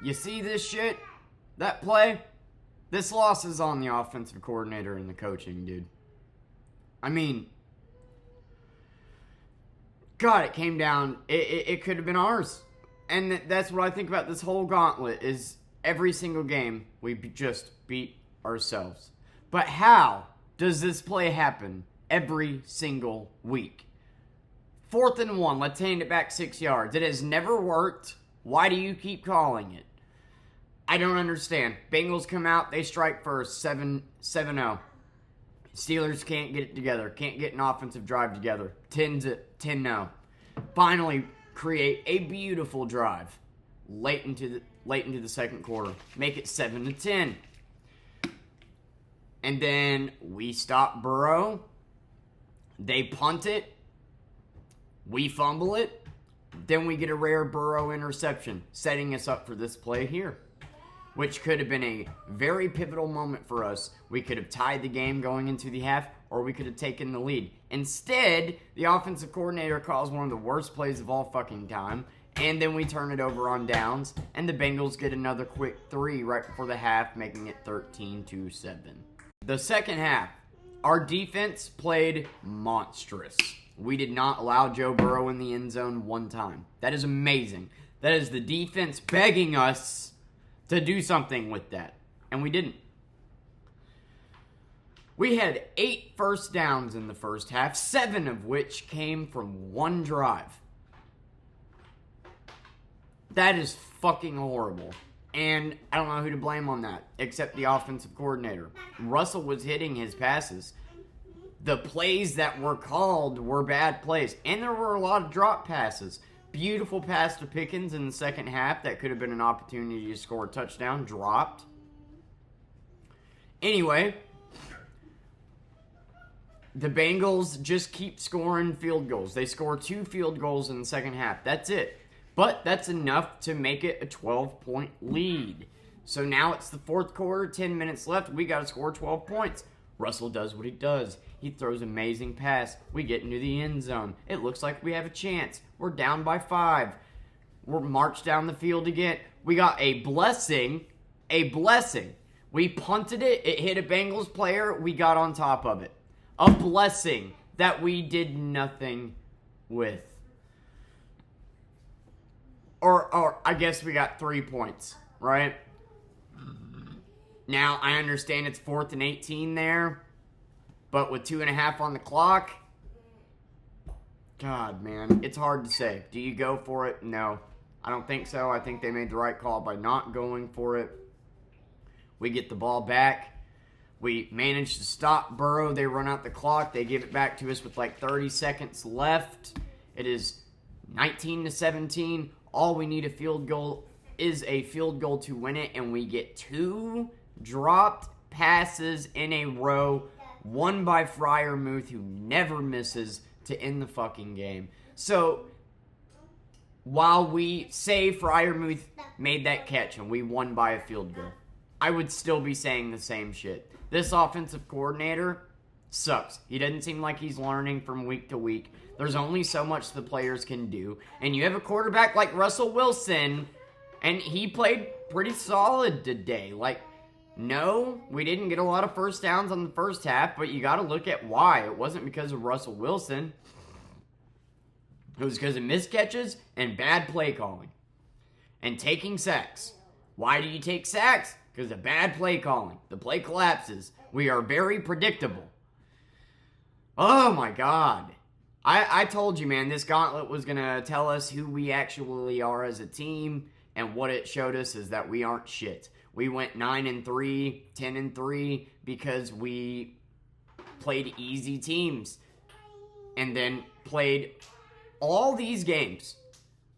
You see this shit? That play? This loss is on the offensive coordinator and the coaching, dude. I mean, God, it came down. It could have been ours. And that's what I think about this whole gauntlet is every single game we just beat ourselves. But how does this play happen every single week? 4th and 1, let's hand it back 6 yards. It has never worked. Why do you keep calling it? I don't understand. Bengals come out, they strike first, 7-0. Steelers can't get it together, can't get an offensive drive together. 10-0. Finally create a beautiful drive late into the second quarter. Make it 7-10. And then we stop Burrow. They punt it. We fumble it. Then we get a rare Burrow interception, setting us up for this play here, which could have been a very pivotal moment for us. We could have tied the game going into the half, or we could have taken the lead. Instead, the offensive coordinator calls one of the worst plays of all fucking time, and then we turn it over on downs, and the Bengals get another quick 3 right before the half, making it 13-7. The second half, our defense played monstrous. We did not allow Joe Burrow in the end zone one time. That is amazing. That is the defense begging us to do something with that. And we didn't. We had 8 first downs in the first half, 7 of which came from one drive. That is fucking horrible. And I don't know who to blame on that, except the offensive coordinator. Russell was hitting his passes. The plays that were called were bad plays. And there were a lot of drop passes. Beautiful pass to Pickens in the second half. That could have been an opportunity to score a touchdown. Dropped. Anyway, the Bengals just keep scoring field goals. They score 2 field goals in the second half. That's it. But that's enough to make it a 12-point lead. So now it's the fourth quarter, 10 minutes left. We got to score 12 points. Russell does what he does. He throws an amazing pass. We get into the end zone. It looks like we have a chance. We're down by 5. We're marched down the field again. We got a blessing. A blessing. We punted it. It hit a Bengals player. We got on top of it. A blessing that we did nothing with. Or I guess we got 3 points, right? Now, I understand it's 4th and 18 there, but with 2.5 on the clock, God, man, it's hard to say. Do you go for it? No, I don't think so. I think they made the right call by not going for it. We get the ball back. We manage to stop Burrow. They run out the clock. They give it back to us with like 30 seconds left. It is 19-17. All we need is a field goal to win it, and we get 2 dropped passes in a row, one by Freiermuth, who never misses, to end the fucking game. So, while we say Freiermuth made that catch and we won by a field goal, I would still be saying the same shit. This offensive coordinator sucks. He doesn't seem like he's learning from week to week. There's only so much the players can do. And you have a quarterback like Russell Wilson, and he played pretty solid today. Like, no, we didn't get a lot of first downs on the first half, but you got to look at why. It wasn't because of Russell Wilson. It was because of missed catches and bad play calling. And taking sacks. Why do you take sacks? Because of bad play calling. The play collapses. We are very predictable. Oh my God. I told you, man, this gauntlet was going to tell us who we actually are as a team, and what it showed us is that we aren't shit. We went 9-3, 10-3 because we played easy teams and then played all these games.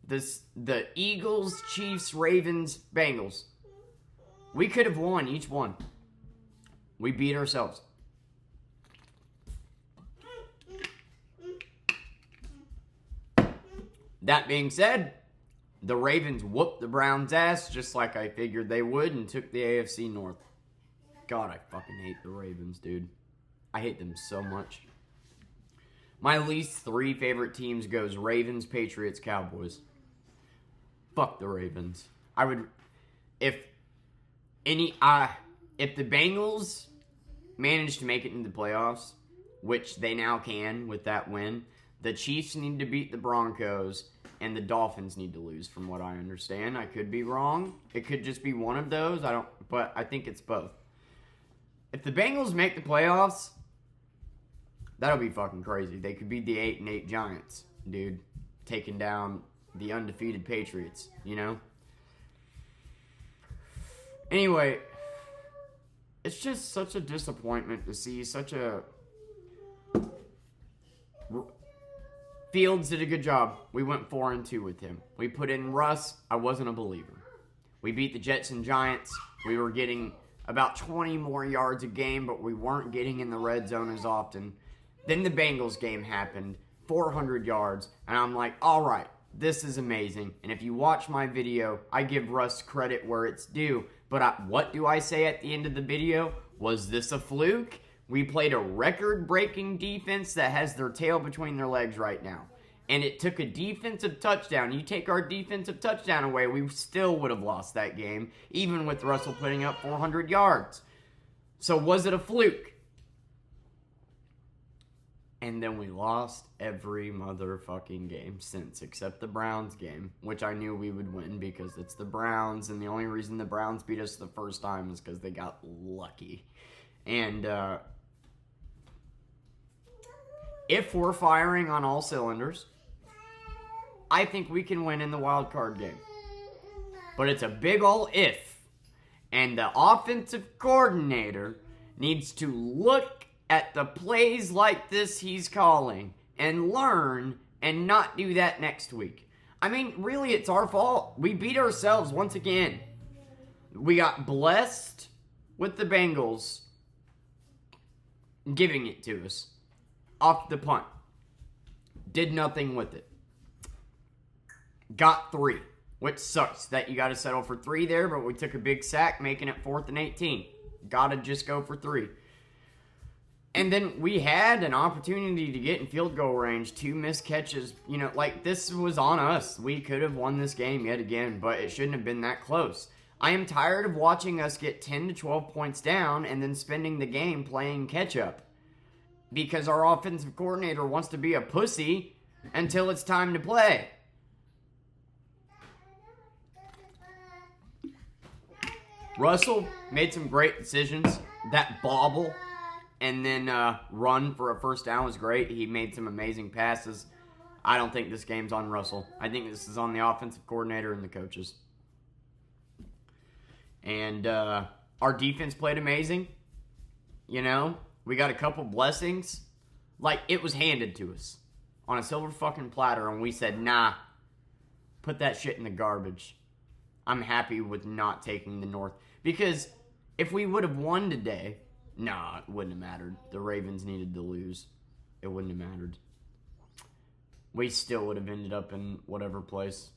The Eagles, Chiefs, Ravens, Bengals. We could have won each one. We beat ourselves. That being said, the Ravens whooped the Browns' ass just like I figured they would and took the AFC North. God, I fucking hate the Ravens, dude. I hate them so much. My least 3 favorite teams goes Ravens, Patriots, Cowboys. Fuck the Ravens. if if the Bengals manage to make it into the playoffs, which they now can with that win, the Chiefs need to beat the Broncos and the Dolphins need to lose, from what I understand. I could be wrong. It could just be one of those. But I think it's both. If the Bengals make the playoffs, that'll be fucking crazy. They could be the 8-8 Giants, dude, taking down the undefeated Patriots, you know? Anyway, it's just such a disappointment to see such a... Fields did a good job. We went 4-2 with him. We put in Russ. I wasn't a believer. We beat the Jets and Giants. We were getting about 20 more yards a game, but we weren't getting in the red zone as often. Then the Bengals game happened, 400 yards, and I'm like, all right, this is amazing. And if you watch my video, I give Russ credit where it's due. But what do I say at the end of the video? Was this a fluke? We played a record-breaking defense that has their tail between their legs right now. And it took a defensive touchdown. You take our defensive touchdown away, we still would have lost that game, even with Russell putting up 400 yards. So was it a fluke? And then we lost every motherfucking game since, except the Browns game, which I knew we would win because it's the Browns, and the only reason the Browns beat us the first time is because they got lucky. And if we're firing on all cylinders, I think we can win in the wild card game. But it's a big ol' if. And the offensive coordinator needs to look at the plays like this he's calling and learn and not do that next week. I mean, really, it's our fault. We beat ourselves once again. We got blessed with the Bengals giving it to us off the punt. Did nothing with it. Got 3, which sucks that you got to settle for 3 there, but we took a big sack, making it 4th and 18. Got to just go for 3. And then we had an opportunity to get in field goal range, 2 missed catches. You know, like, this was on us. We could have won this game yet again, but it shouldn't have been that close. I am tired of watching us get 10 to 12 points down and then spending the game playing catch-up. Because our offensive coordinator wants to be a pussy until it's time to play. Russell made some great decisions. That bobble and then run for a first down was great. He made some amazing passes. I don't think this game's on Russell. I think this is on the offensive coordinator and the coaches. And our defense played amazing. You know, we got a couple blessings. Like, it was handed to us on a silver fucking platter, and we said, nah, put that shit in the garbage. I'm happy with not taking the North. Because if we would have won today, nah, it wouldn't have mattered. The Ravens needed to lose. It wouldn't have mattered. We still would have ended up in whatever place.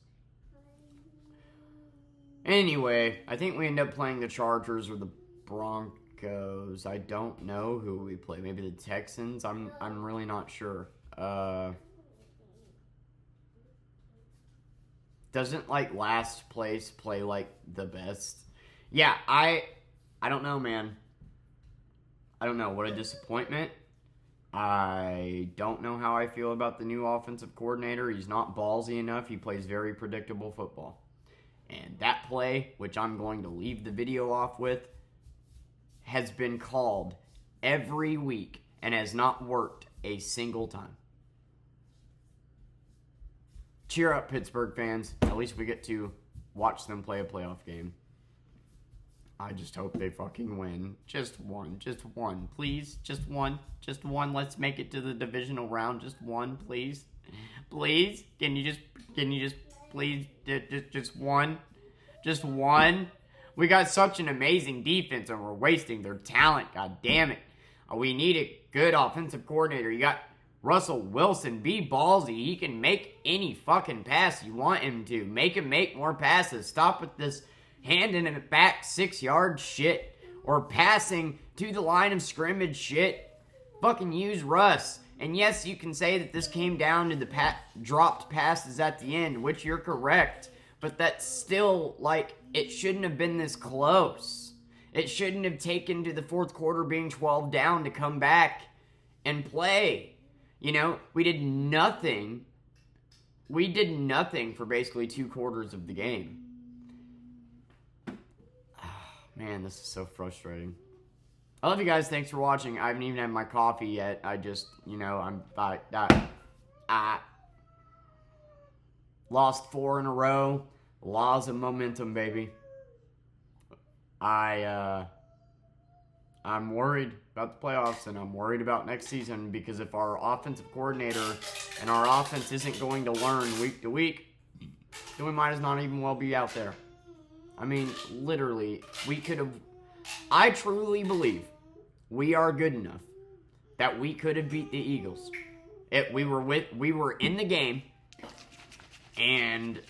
Anyway, I think we end up playing the Chargers or the Broncos. I don't know who we play. Maybe the Texans? I'm really not sure. Doesn't, like, last place play, like, the best? Yeah, I don't know, man. I don't know. What a disappointment. I don't know how I feel about the new offensive coordinator. He's not ballsy enough. He plays very predictable football. And that play, which I'm going to leave the video off with, has been called every week and has not worked a single time. Cheer up, Pittsburgh fans. At least we get to watch them play a playoff game. I just hope they fucking win. Just one, please. Just one. Let's make it to the divisional round. Just one, please. Please? Can you just please, just one? Just one? We got such an amazing defense and we're wasting their talent. God damn it. We need a good offensive coordinator. You got Russell Wilson. Be ballsy. He can make any fucking pass you want him to. Make him make more passes. Stop with this handing it back 6-yard shit or passing to the line of scrimmage shit. Fucking use Russ. And yes, you can say that this came down to the dropped passes at the end, which you're correct. But that's still, like, it shouldn't have been this close. It shouldn't have taken to the fourth quarter being 12 down to come back and play. You know, we did nothing. We did nothing for basically 2 quarters of the game. Man, this is so frustrating. I love you guys. Thanks for watching. I haven't even had my coffee yet. I just, you know, I lost 4 in a row. Laws of momentum, baby. I'm worried about the playoffs, and I'm worried about next season, because if our offensive coordinator and our offense isn't going to learn week to week, then we might as not even well be out there. I mean, literally, we could have... I truly believe we are good enough that we could have beat the Eagles. We were in the game, and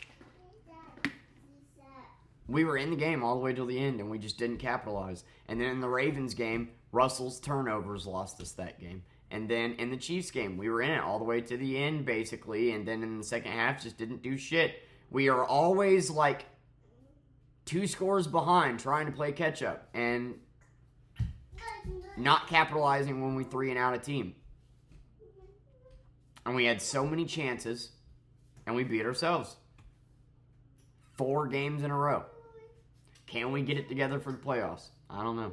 we were in the game all the way till the end, and we just didn't capitalize. And then in the Ravens game, Russell's turnovers lost us that game. And then in the Chiefs game, we were in it all the way to the end, basically. And then in the second half, just didn't do shit. We are always, like, 2 scores behind trying to play catch-up. And not capitalizing when we 3-and-out a team. And we had so many chances, and we beat ourselves. 4 games in a row. Can we get it together for the playoffs? I don't know.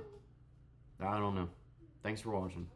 Thanks for watching.